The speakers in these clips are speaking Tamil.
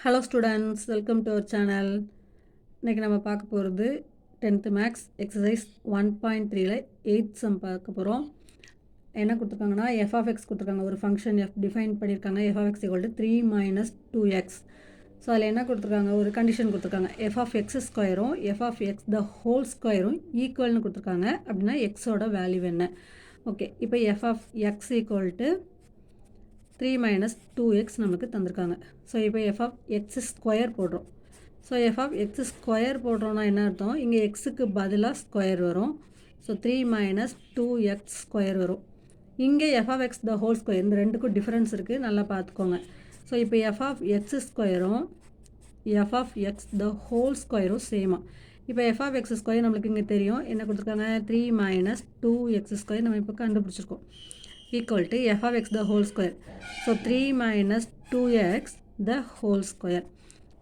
Hello students, welcome to our channel. இன்றைக்கி நம்ம பார்க்க போகிறது 10th maths exercise 1.3ல 8th some பார்க்க போகிறோம். என்ன கொடுத்துருக்காங்கன்னா எஃப் ஆஃப் எக்ஸ் கொடுத்துருக்காங்க. ஒரு ஃபங்க்ஷன் எஃப் டிஃபைன் பண்ணியிருக்காங்க. F of x equal to 3 minus 2x. So அதில் என்ன கொடுத்துருக்காங்க, ஒரு கண்டிஷன் கொடுத்துருக்காங்க. எஃப் ஆஃப் எக்ஸ் ஸ்கொயரும் f of x the whole ஸ்கொயரும் ஈக்குவல்னு கொடுத்துருக்காங்க. அப்படின்னா எக்ஸோட வேல்யூ என்ன? ஓகே, இப்போ f of x equal to 3 minus 2x நமக்கு தந்திருக்காங்க. ஸோ இப்போ எஃப் ஆஃப் எக்ஸ் ஸ்கொயர் போடுறோம். So f of x square போடுறோன்னா என்ன அர்த்தம், இங்கே எக்ஸுக்கு பதிலாக ஸ்கொயர் வரும். ஸோ 3 மைனஸ் 2x ஸ்கொயர் வரும். இங்கே f of x the whole square, இந்த ரெண்டுக்கும் டிஃப்ரென்ஸ் இருக்குது, நல்லா பார்த்துக்கோங்க. ஸோ இப்போ எஃப் ஆஃப் எக்ஸ் ஸ்கொயரும் f of x the whole ஸ்கொயரும் சேமாக. இப்போ எஃப் ஆஃப் எக்ஸ் ஸ்கொயர் நம்மளுக்கு இங்கே தெரியும், என்ன கொடுத்துருக்காங்க, 3 மைனஸ் 2x ஸ்கொயர் நம்ம இப்போ கண்டுபிடிச்சிருக்கோம். equal to f of x the whole square. So 3 minus 2x the whole square.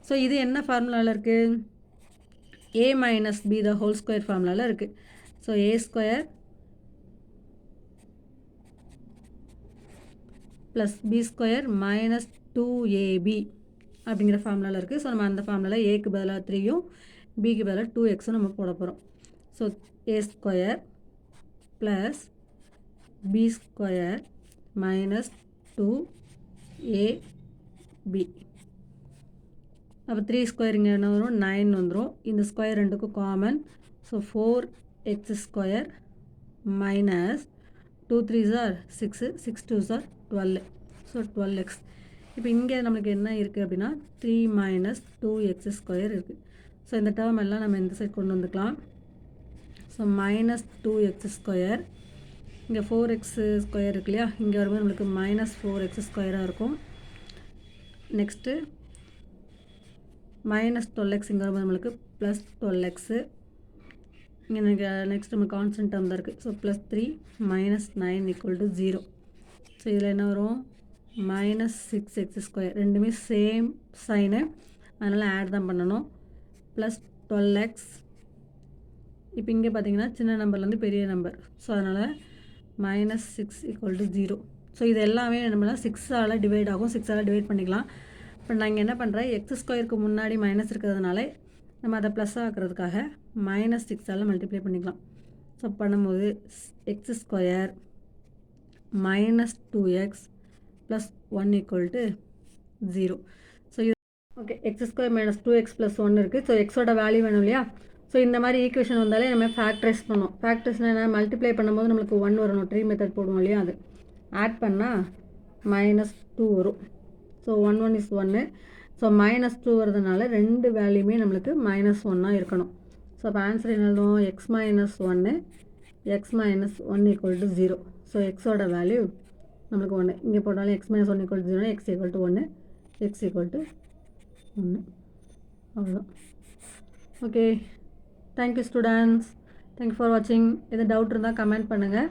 So இது என்ன ஃபார்முலாவில் இருக்குது, a minus b the whole square ஃபார்முலாவில் இருக்குது. So a square plus b square minus 2ab அப்படிங்கிற ஃபார்முலாவில் இருக்குது. ஸோ நம்ம அந்த ஃபார்முலாவில் ஏக்கு பதிலாக 3யும் பிக்கு பதிலாக 2xம் நம்ம போட போகிறோம். So a square plus b square minus 2ab. அப்போ 3 ஸ்கொயர் இங்கே என்ன வரும், 9 வந்துடும். இந்த ஸ்கொயர் ரெண்டுக்கும் common. So 4x square minus 2 3s are 6, 6 2s are 12. So 12x. இப்போ இங்கே நம்மளுக்கு என்ன இருக்குது அப்படின்னா 3 மைனஸ் 2x ஸ்கொயர் இருக்குது. ஸோ இந்த டேர்ம் எல்லாம் நம்ம இந்த சைட் கொண்டு வந்துக்கலாம். ஸோ மைனஸ் 2x ஸ்கொயர், இங்கே 4x ஸ்கொயர் இருக்கு இல்லையா, இங்கே வரும்போது நம்மளுக்கு மைனஸ் 4x ஸ்கொயராக இருக்கும். நெக்ஸ்ட்டு மைனஸ் 12x இங்கே வரும்போது நம்மளுக்கு ப்ளஸ் 12x. இங்கே நெக்ஸ்ட் நம்ம கான்ஸ்டன்ட் டேர்ம் தான் இருக்குது. So plus 3 minus 9 equal to 0. So இதில் என்ன வரும், மைனஸ் 6x ஸ்கொயர். ரெண்டுமே சேம் சைனு, அதனால் ஆட் தான் பண்ணணும். Plus 12x. இப்போ இங்கே பார்த்தீங்கன்னா சின்ன நம்பர்லேருந்து பெரிய நம்பர், ஸோ அதனால் மைனஸ் 6 ஈக்குவல் டு 0. ஸோ இது எல்லாமே நம்மளா 6ஆல் டிவைட் ஆகும், 6ஆல் டிவைட் பண்ணிக்கலாம். இப்போ நான் இங்கே என்ன பண்ணுறேன், எக்ஸ் ஸ்கொயருக்கு முன்னாடி மைனஸ் இருக்கிறதுனால நம்ம அதை ப்ளஸ் ஆக்கிறதுக்காக மைனஸ் 6ஆல் மல்டிப்ளை பண்ணிக்கலாம். ஸோ பண்ணும்போது x square minus 2x plus 1 equal to 0. So இது okay, x square minus 2x plus 1 இருக்குது. ஸோ எக்ஸோட வேல்யூ வேணும் இல்லையா. ஸோ இந்த மாதிரி ஈக்குவேஷன் வந்தாலே நம்ம ஃபேக்டரைஸ் பண்ணுவோம். ஃபேக்டரைஸ்னால் என்ன, மல்டிப்ளை பண்ணும்போது நம்மளுக்கு 1 வரணும், ட்ரீ மெத்தட் போடுவோம் இல்லையா, அது ஆட் பண்ணால் மைனஸ் 2 வரும். So 1 1 is 1. ஸோ மைனஸ் 2 வரதுனால ரெண்டு வேல்யூமே நம்மளுக்கு மைனஸ் 1ஆக இருக்கணும். ஸோ அப்போ ஆன்சர் என்ன எழுதுவோம், X minus 1, X minus 1 equal to 0. So எக்ஸோட வேல்யூ நம்மளுக்கு 1. இங்கே போட்டாலும் X minus 1 equal to 0, X equal to 1, X equal to 1. அவ்வளோதான். Okay, thank you students, thank you for வாட்சிங். எது டவுட் இருந்தால் கமெண்ட் பண்ணுங்கள்.